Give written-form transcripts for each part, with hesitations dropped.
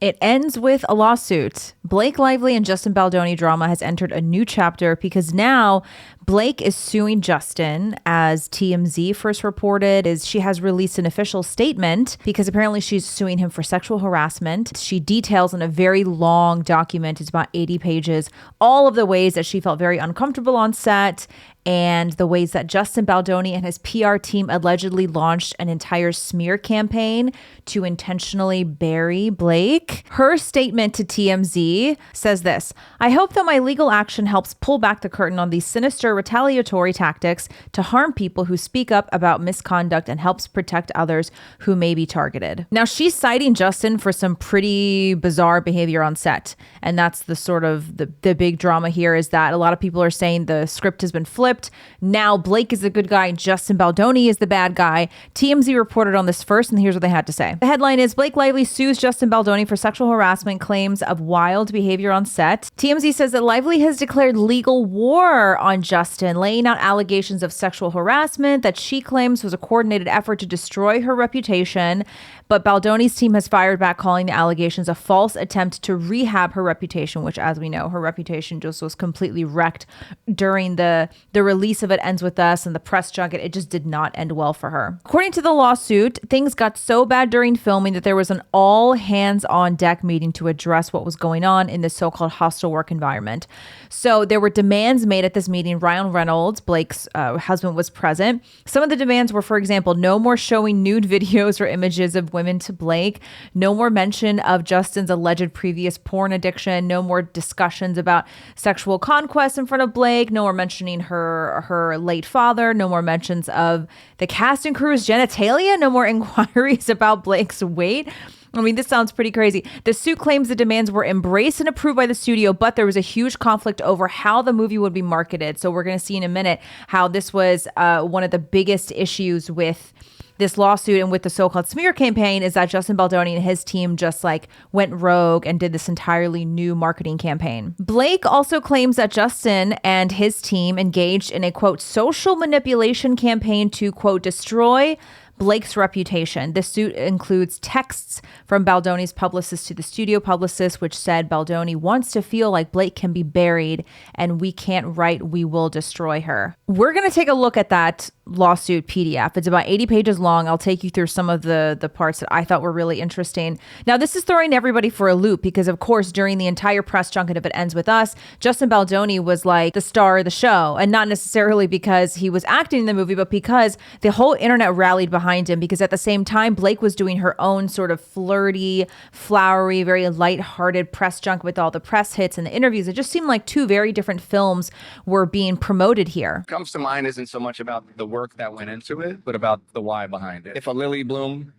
It ends with a lawsuit. Blake Lively and Justin Baldoni drama has entered a new chapter because now Blake is suing Justin. As TMZ first reported, she has released an official statement because apparently she's suing him for sexual harassment. She details in a very long document, it's about 80 pages, all of the ways that she felt very uncomfortable on set and the ways that Justin Baldoni and his PR team allegedly launched an entire smear campaign to intentionally bury Blake. Her statement to TMZ says this: "I hope that my legal action helps pull back the curtain on these sinister retaliatory tactics to harm people who speak up about misconduct and helps protect others who may be targeted." Now, she's citing Justin for some pretty bizarre behavior on set. And that's the sort of the big drama here, is that a lot of people are saying the script has been flipped. Now Blake is the good guy and Justin Baldoni is the bad guy. TMZ reported on this first, and here's what they had to say. The headline is: Blake Lively sues Justin Baldoni for sexual harassment claims of wild behavior on set. TMZ says that Lively has declared legal war on Justin, laying out allegations of sexual harassment that she claims was a coordinated effort to destroy her reputation. But Baldoni's team has fired back, calling the allegations a false attempt to rehab her reputation, which, as we know, her reputation just was completely wrecked during the release of It Ends With Us and the press junket. It just did not end well for her. According to the lawsuit, things got so bad during filming that there was an all hands on deck meeting to address what was going on in this so-called hostile work environment. So there were demands made at this meeting. Ryan Reynolds, Blake's husband, was present. Some of the demands were, for example, no more showing nude videos or images of women to Blake, no more mention of Justin's alleged previous porn addiction, no more discussions about sexual conquest in front of Blake, no more mentioning her late father, no more mentions of the cast and crew's genitalia, no more inquiries about Blake's weight. I mean, this sounds pretty crazy. The suit claims the demands were embraced and approved by the studio, but there was a huge conflict over how the movie would be marketed. So we're going to see in a minute how this was one of the biggest issues with this lawsuit and with the so-called smear campaign, is that Justin Baldoni and his team just went rogue and did this entirely new marketing campaign. Blake also claims that Justin and his team engaged in a, quote, social manipulation campaign to, quote, destroy Blake's reputation. This suit includes texts from Baldoni's publicist to the studio publicist, which said Baldoni wants to feel like Blake can be buried and we can't write "we will destroy her." We're going to take a look at that lawsuit PDF. It's about 80 pages long. I'll take you through some of the parts that I thought were really interesting. Now, this is throwing everybody for a loop because, of course, during the entire press junket of It Ends With Us, Justin Baldoni was like the star of the show, and not necessarily because he was acting in the movie, but because the whole internet rallied behind him, because at the same time, Blake was doing her own sort of flirty, flowery, very lighthearted press junket with all the press hits and the interviews. It just seemed like two very different films were being promoted here. What comes to mind isn't so much about the work that went into it, but about the why behind it. If a Lily Bloom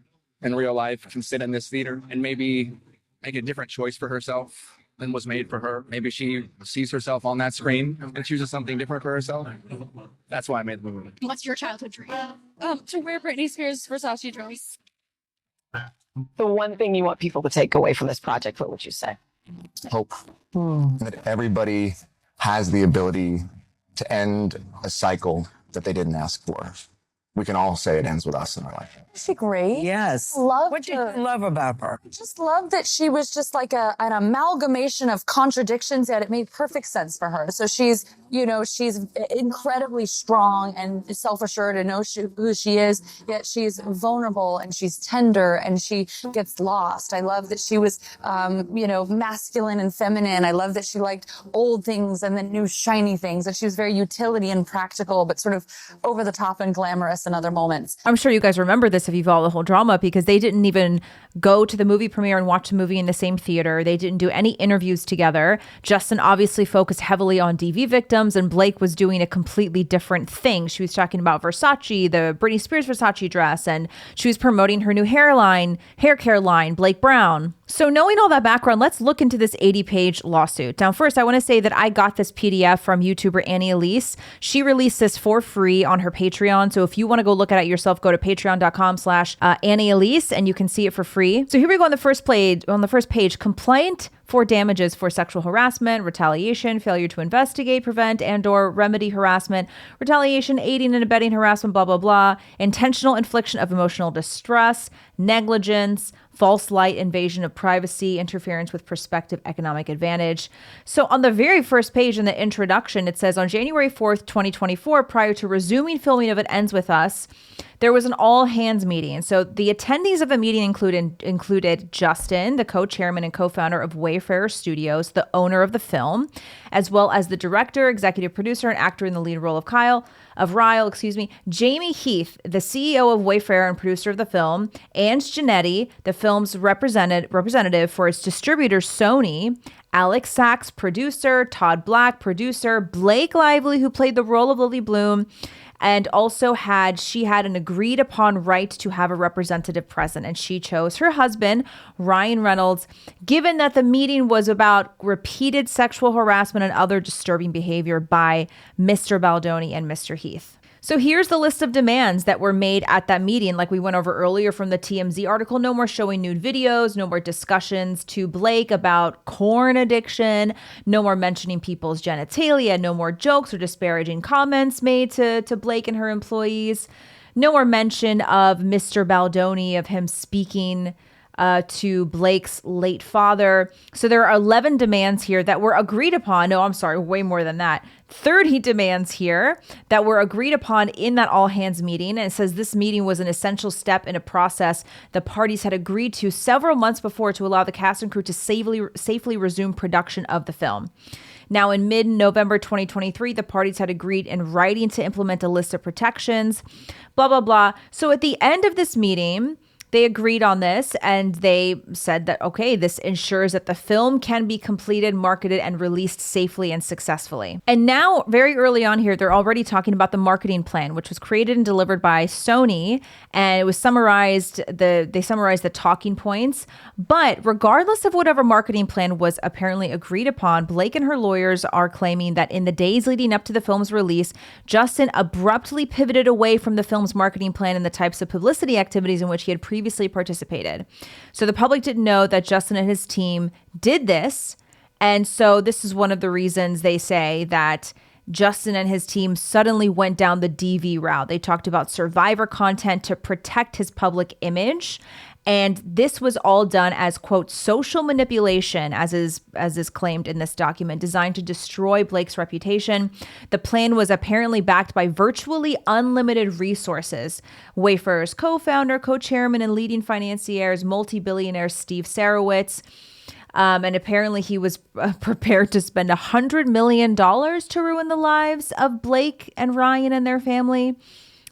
in real life can sit in this theater and maybe make a different choice for herself than was made for her, maybe she sees herself on that screen and chooses something different for herself. That's why I made the movie. What's your childhood dream? To wear Britney Spears' Versace dress. The one thing you want people to take away from this project, what would you say? Hope that everybody has the ability to end a cycle that they didn't ask for. We can all say it ends with us in our life. Is she great? Yes. What did you love about her? I just love that she was just like an amalgamation of contradictions, yet it made perfect sense for her. So she's incredibly strong and self-assured and knows who she is, yet she's vulnerable and she's tender and she gets lost. I love that she was, masculine and feminine. I love that she liked old things and then new shiny things. And she was very utility and practical, but sort of over the top and glamorous in other moments. I'm sure you guys remember this if you follow the whole drama, because they didn't even go to the movie premiere and watch the movie in the same theater. They didn't do any interviews together. Justin obviously focused heavily on DV victims, and Blake was doing a completely different thing. She was talking about Versace, the Britney Spears Versace dress, and she was promoting her new hair care line, Blake Brown. So knowing all that background, let's look into this 80-page lawsuit. Now, first, I want to say that I got this PDF from YouTuber Annie Elise. She released this for free on her Patreon. So if you want to go look at it yourself, go to patreon.com/Annie Elise and you can see it for free. So here we go on the first page. Complaint for damages for sexual harassment, retaliation, failure to investigate, prevent, and or remedy harassment, retaliation, aiding and abetting harassment, blah, blah, blah, intentional infliction of emotional distress, negligence, false light, invasion of privacy, interference with prospective economic advantage. So on the very first page in the introduction, it says on January 4th, 2024, prior to resuming filming of It Ends With Us, there was an all hands meeting. So the attendees of the meeting included Justin, the co-chairman and co-founder of Wayfarer Studios, the owner of the film, as well as the director, executive producer, and actor in the lead role of Ryle, Jamie Heath, the CEO of Wayfarer and producer of the film, and Janetti, the film's representative for its distributor, Sony, Alex Sachs, producer, Todd Black, producer, Blake Lively, who played the role of Lily Bloom, and also she had an agreed upon right to have a representative present, and she chose her husband, Ryan Reynolds, given that the meeting was about repeated sexual harassment and other disturbing behavior by Mr. Baldoni and Mr. Heath. So here's the list of demands that were made at that meeting, like we went over earlier from the TMZ article. No more showing nude videos, no more discussions to Blake about corn addiction, no more mentioning people's genitalia, no more jokes or disparaging comments made to Blake and her employees, no more mention of Mr. Baldoni, of him speaking to Blake's late father. So there are 11 demands here that were agreed upon. No, I'm sorry, way more than that. 30 demands here that were agreed upon in that all hands meeting. And it says this meeting was an essential step in a process the parties had agreed to several months before to allow the cast and crew to safely resume production of the film. Now, in mid-November 2023, the parties had agreed in writing to implement a list of protections, blah, blah, blah. So at the end of this meeting, they agreed on this, and they said that, okay, this ensures that the film can be completed, marketed, and released safely and successfully. And now, very early on here, they're already talking about the marketing plan, which was created and delivered by Sony, and it was summarized, they summarized the talking points. But regardless of whatever marketing plan was apparently agreed upon, Blake and her lawyers are claiming that in the days leading up to the film's release, Justin abruptly pivoted away from the film's marketing plan and the types of publicity activities in which he had previously participated. So the public didn't know that Justin and his team did this. And so this is one of the reasons they say that Justin and his team suddenly went down the DV route. They talked about survivor content to protect his public image. And this was all done as, quote, social manipulation, as is claimed in this document, designed to destroy Blake's reputation. The plan was apparently backed by virtually unlimited resources. Wayfarer's co-founder, co-chairman, and leading financiers, multi-billionaire Steve Sarowitz. And apparently he was prepared to spend $100 million to ruin the lives of Blake and Ryan and their family.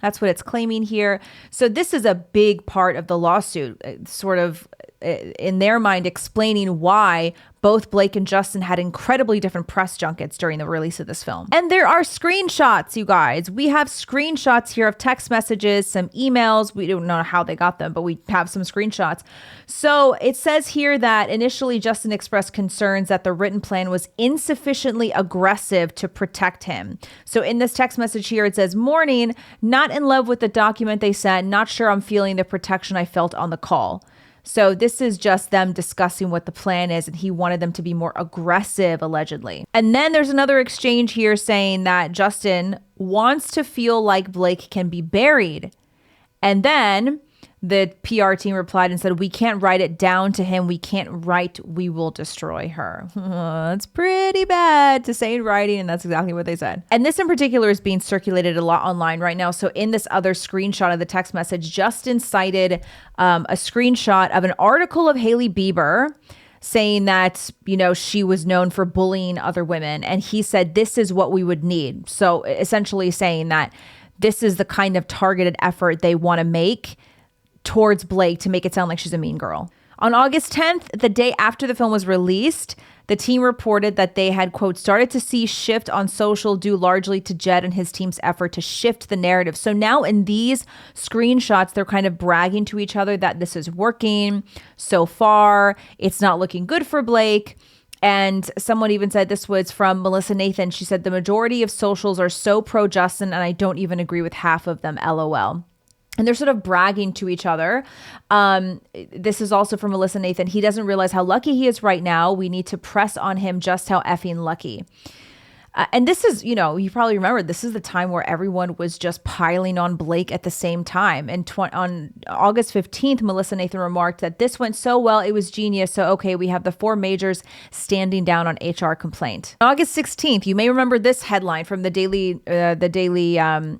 That's what it's claiming here. So this is a big part of the lawsuit, sort of in their mind explaining why both Blake and Justin had incredibly different press junkets during the release of this film. And there are screenshots, you guys. We have screenshots here of text messages, some emails. We don't know how they got them, but we have some screenshots. So it says here that initially Justin expressed concerns that the written plan was insufficiently aggressive to protect him. So in this text message here, it says, "Morning, not in love with the document they sent, not sure I'm feeling the protection I felt on the call." So this is just them discussing what the plan is, and he wanted them to be more aggressive, allegedly. And then there's another exchange here saying that Justin wants to feel like Blake can be buried. And then the PR team replied and said, "We can't write it down to him. We can't write, we will destroy her." That's pretty bad to say in writing, and that's exactly what they said. And this in particular is being circulated a lot online right now. So in this other screenshot of the text message, Justin cited a screenshot of an article of Hailey Bieber saying that, you know, she was known for bullying other women. And he said, this is what we would need. So essentially saying that this is the kind of targeted effort they want to make towards Blake to make it sound like she's a mean girl. On August 10th, the day after the film was released, the team reported that they had, quote, started to see shift on social due largely to Jed and his team's effort to shift the narrative. So now in these screenshots, they're kind of bragging to each other that this is working so far. It's not looking good for Blake. And someone even said, this was from Melissa Nathan. She said, the majority of socials are so pro Justin, and I don't even agree with half of them, LOL. And they're sort of bragging to each other. This is also from Melissa Nathan. He doesn't realize how lucky he is right now. We need to press on him just how effing lucky. And this is, you probably remember, this is the time where everyone was just piling on Blake at the same time. And on August 15th, Melissa Nathan remarked that this went so well, it was genius. So, okay, we have the 4 majors standing down on HR complaint. On August 16th, you may remember this headline from I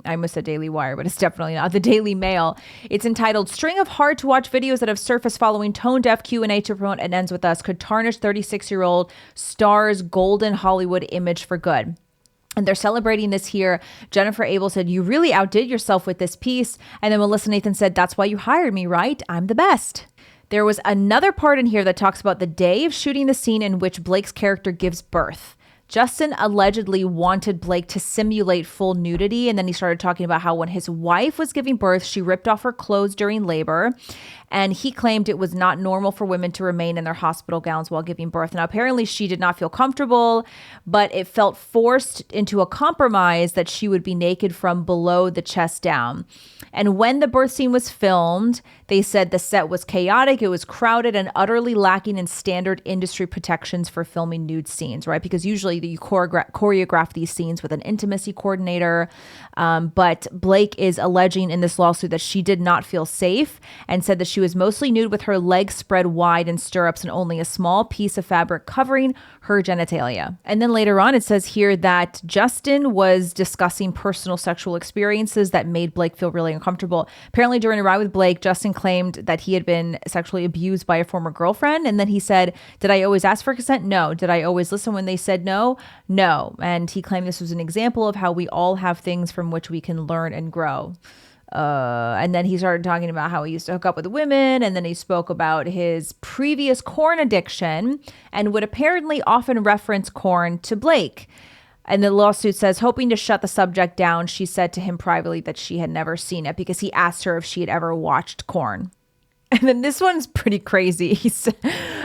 almost said Daily Wire, but it's definitely not, the Daily Mail. It's entitled, "String of hard-to-watch videos that have surfaced following tone-deaf Q&A to promote It Ends With Us could tarnish 36-year-old star's golden Hollywood image for good." And they're celebrating this here. Jennifer Abel said, "You really outdid yourself with this piece." And then Melissa Nathan said, "That's why you hired me, right? I'm the best." There was another part in here that talks about the day of shooting the scene in which Blake's character gives birth. Justin allegedly wanted Blake to simulate full nudity. And then he started talking about how when his wife was giving birth, she ripped off her clothes during labor. And he claimed it was not normal for women to remain in their hospital gowns while giving birth. Now, apparently she did not feel comfortable, but it felt forced into a compromise that she would be naked from below the chest down. And when the birth scene was filmed, they said the set was chaotic, it was crowded, and utterly lacking in standard industry protections for filming nude scenes, right? Because usually you choreograph these scenes with an intimacy coordinator. But Blake is alleging in this lawsuit that she did not feel safe and said that she was mostly nude with her legs spread wide in stirrups and only a small piece of fabric covering her genitalia. And then later on, it says here that Justin was discussing personal sexual experiences that made Blake feel really uncomfortable. Apparently, during a ride with Blake, Justin claimed that he had been sexually abused by a former girlfriend. And then he said, "Did I always ask for consent? No. Did I always listen when they said no? No." And he claimed this was an example of how we all have things from which we can learn and grow. And then he started talking about how he used to hook up with women. And then he spoke about his previous corn addiction and would apparently often reference corn to Blake. And the lawsuit says, hoping to shut the subject down, she said to him privately that she had never seen it because he asked her if she had ever watched corn. And then this one's pretty crazy.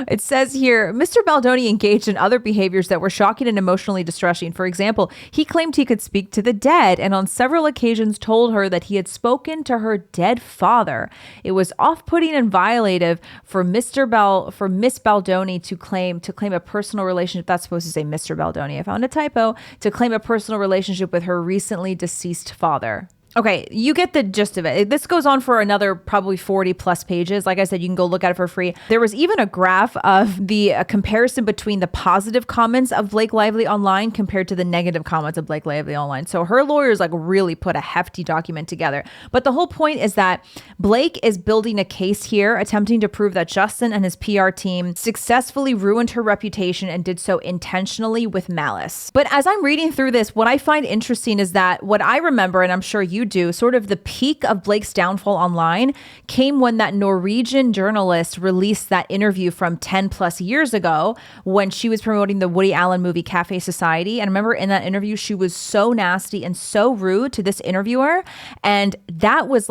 It says here, Mr. Baldoni engaged in other behaviors that were shocking and emotionally distressing. For example, he claimed he could speak to the dead and on several occasions told her that he had spoken to her dead father. It was off-putting and violative for Miss Baldoni to claim a personal relationship. That's supposed to say Mr. Baldoni. I found a typo. To claim a personal relationship with her recently deceased father. Okay, you get the gist of it. This goes on for another probably 40 plus pages. Like I said, you can go look at it for free. There was even a graph of the comparison between the positive comments of Blake Lively online compared to the negative comments of Blake Lively online. So her lawyers really put a hefty document together. But the whole point is that Blake is building a case here, attempting to prove that Justin and his PR team successfully ruined her reputation and did so intentionally with malice. But as I'm reading through this, what I find interesting is that what I remember, and I'm sure you do, sort of the peak of Blake's downfall online came when that Norwegian journalist released that interview from 10 plus years ago when she was promoting the Woody Allen movie Cafe Society. And I remember in that interview, she was so nasty and so rude to this interviewer. And that was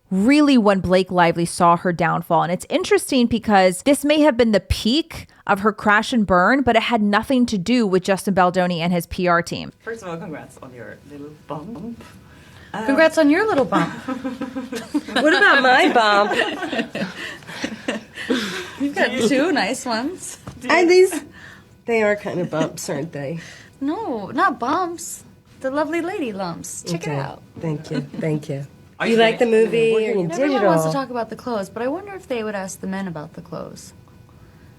really when Blake Lively saw her downfall. And it's interesting because this may have been the peak of her crash and burn, but it had nothing to do with Justin Baldoni and his PR team. First of all, congrats on your little bump. Congrats on your little bump. What about my bump? You've got 2 nice ones. They are kind of bumps, aren't they? No, not bumps. The lovely lady lumps. Check it out. Thank you. You like the movie or Everyone digital? wants to talk about the clothes, but I wonder if they would ask the men about the clothes.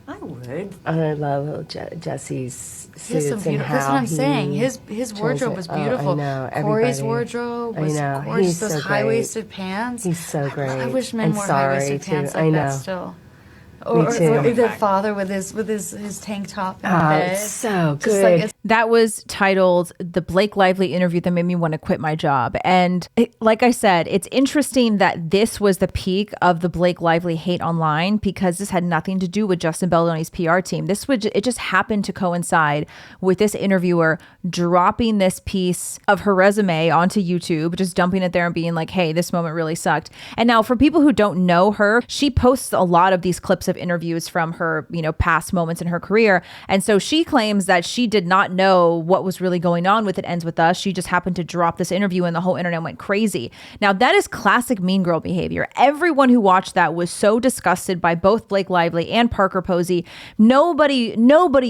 I would. I love Jesse's He has suits some and beautiful. how That's what I'm he saying. His wardrobe was beautiful. I know. Corey's Everybody. wardrobe I was know. gorgeous. He's Those so high-waisted pants. He's so great. I wish men And wore sorry, high-waisted too. pants I like know. that still. Or too. the father with his tank top in Oh, bed. it's so Just good. That was titled The Blake Lively Interview That Made Me Want to Quit My Job. And like I said, it's interesting that this was the peak of the Blake Lively hate online because this had nothing to do with Justin Baldoni's PR team. It just happened to coincide with this interviewer dropping this piece of her resume onto YouTube, just dumping it there and being like, hey, this moment really sucked. And now for people who don't know her, she posts a lot of these clips of of interviews from her, past moments in her career. And so she claims that she did not know what was really going on with It Ends With Us. She just happened to drop this interview and the whole internet went crazy. Now, that is classic mean girl behavior. Everyone who watched that was so disgusted by both Blake Lively and Parker Posey. Nobody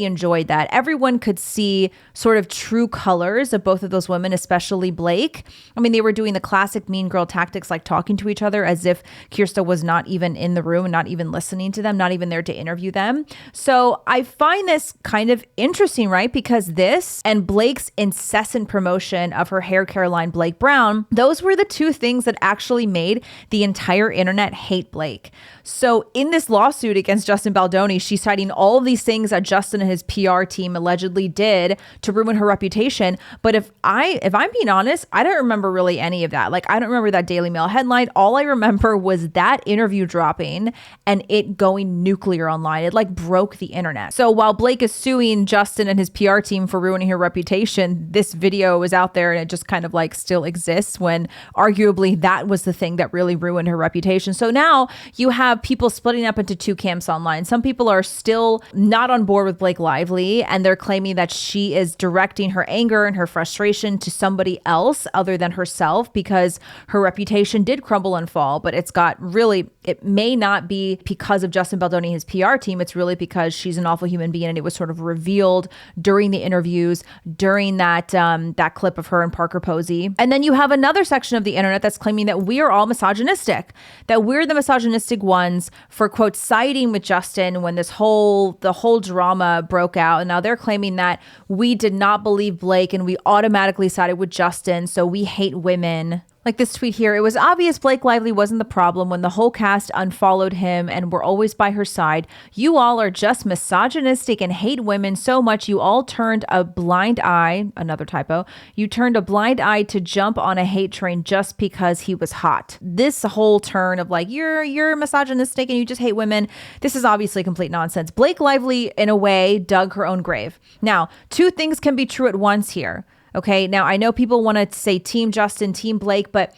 enjoyed that. Everyone could see sort of true colors of both of those women, especially Blake. I mean, they were doing the classic mean girl tactics, like talking to each other as if Kirsta was not even in the room and not even listening to them, not even there to interview them. So I find this kind of interesting, right? Because this and Blake's incessant promotion of her hair care line, Blake Brown, those were the two things that actually made the entire internet hate Blake. So in this lawsuit against Justin Baldoni, she's citing all of these things that Justin and his PR team allegedly did to ruin her reputation. But if I'm being honest, I don't remember really any of that. Like, I don't remember that Daily Mail headline. All I remember was that interview dropping and it going nuclear online. It like broke the internet. So while Blake is suing Justin and his PR team for ruining her reputation, this video is out there and it just kind of like still exists, when arguably that was the thing that really ruined her reputation. So now you have people splitting up into two camps online. Some people are still not on board with Blake Lively, and they're claiming that she is directing her anger and her frustration to somebody else other than herself, because her reputation did crumble and fall. But it may not be because of Justin Baldoni and his PR team. It's really because she's an awful human being, and it was sort of revealed during the interviews, during that clip of her and Parker Posey. And then you have another section of the internet that's claiming that we are all misogynistic, that we're the misogynistic ones for, quote, siding with Justin when the whole drama broke out. And now they're claiming that we did not believe Blake and we automatically sided with Justin, so we hate women. Like this tweet here, it was obvious Blake Lively wasn't the problem when the whole cast unfollowed him and were always by her side. You all are just misogynistic and hate women so much you all turned a blind eye, another typo, you turned a blind eye to jump on a hate train just because he was hot. This whole turn of like, you're misogynistic and you just hate women, this is obviously complete nonsense. Blake Lively, in a way, dug her own grave. Now, two things can be true at once here. Okay, now I know people want to say Team Justin, Team Blake, but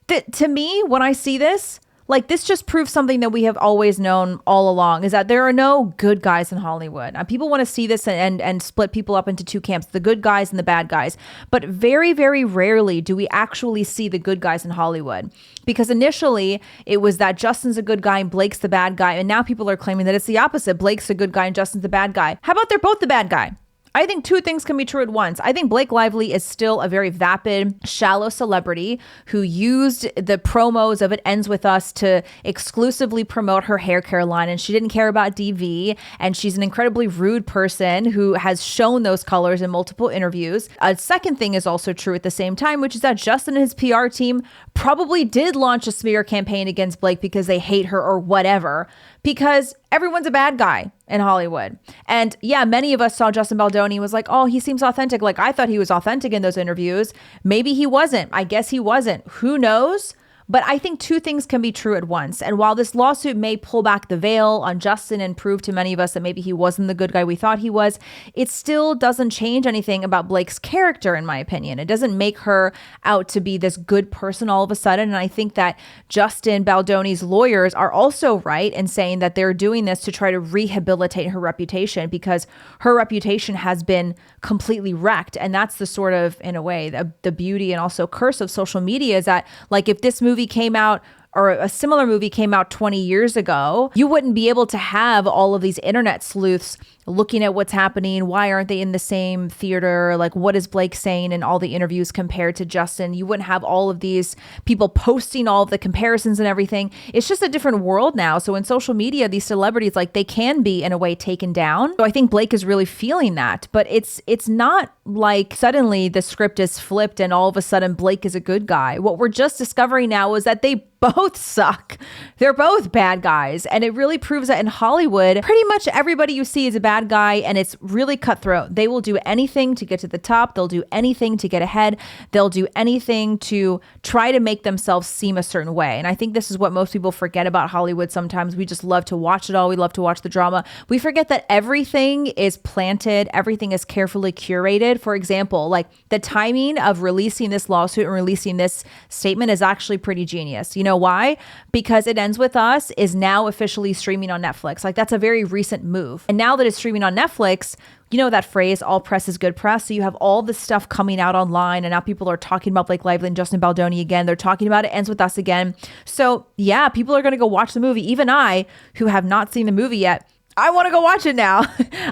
to me, when I see this, like, this just proves something that we have always known all along, is that there are no good guys in Hollywood. Now, people want to see this and split people up into two camps, the good guys and the bad guys. But very, very rarely do we actually see the good guys in Hollywood. Because initially, it was that Justin's a good guy and Blake's the bad guy. And now people are claiming that it's the opposite. Blake's a good guy and Justin's the bad guy. How about they're both the bad guy? I think two things can be true at once. I think Blake Lively is still a very vapid, shallow celebrity who used the promos of It Ends With Us to exclusively promote her hair care line, and she didn't care about DV, and she's an incredibly rude person who has shown those colors in multiple interviews. A second thing is also true at the same time, which is that Justin and his PR team probably did launch a smear campaign against Blake because they hate her or whatever, because everyone's a bad guy in Hollywood. And yeah, many of us saw Justin Baldoni and was like, oh, he seems authentic. Like, I thought he was authentic in those interviews. Maybe he wasn't. I guess he wasn't. Who knows? But I think two things can be true at once. And while this lawsuit may pull back the veil on Justin and prove to many of us that maybe he wasn't the good guy we thought he was, it still doesn't change anything about Blake's character, in my opinion. It doesn't make her out to be this good person all of a sudden. And I think that Justin Baldoni's lawyers are also right in saying that they're doing this to try to rehabilitate her reputation, because her reputation has been completely wrecked. And that's the sort of, in a way, the beauty and also curse of social media, is that, like, if this movie came out, or a similar movie came out 20 years ago, you wouldn't be able to have all of these internet sleuths looking at what's happening. Why aren't they in the same theater? Like, what is Blake saying in all the interviews compared to Justin? You wouldn't have all of these people posting all of the comparisons and everything. It's just a different world now. So in social media, these celebrities, like, they can be in a way taken down. So I think Blake is really feeling that, but it's not like suddenly the script is flipped and all of a sudden Blake is a good guy. What we're just discovering now is that they both suck. They're both bad guys. And it really proves that in Hollywood, pretty much everybody you see is a bad guy, and it's really cutthroat. They will do anything to get to the top. They'll do anything to get ahead. They'll do anything to try to make themselves seem a certain way. And I think this is what most people forget about Hollywood sometimes. We just love to watch it all. We love to watch the drama. We forget that everything is planted. Everything is carefully curated. did. For example, like the timing of releasing this lawsuit and releasing this statement is actually pretty genius. You know why? Because It Ends With Us is now officially streaming on Netflix. Like that's a very recent move. And now that it's streaming on Netflix, you know that phrase, all press is good press. So you have all this stuff coming out online, and now people are talking about Blake Lively and Justin Baldoni again. They're talking about It Ends With Us again. So yeah, people are going to go watch the movie. Even I, who have not seen the movie yet, I want to go watch it now.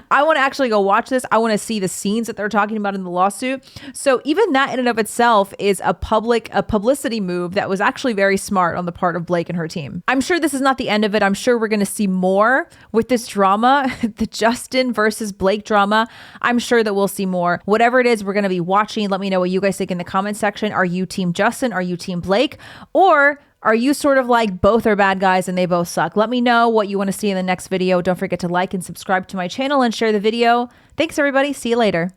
I want to actually go watch this. I want to see the scenes that they're talking about in the lawsuit. So even that in and of itself is a publicity move that was actually very smart on the part of Blake and her team. I'm sure this is not the end of it. I'm sure we're going to see more with this drama, the Justin versus Blake drama. I'm sure that we'll see more. Whatever it is, we're going to be watching. Let me know what you guys think in the comment section. Are you team Justin? Are you team Blake? Or are you sort of like both are bad guys and they both suck? Let me know what you want to see in the next video. Don't forget to like and subscribe to my channel and share the video. Thanks, everybody. See you later.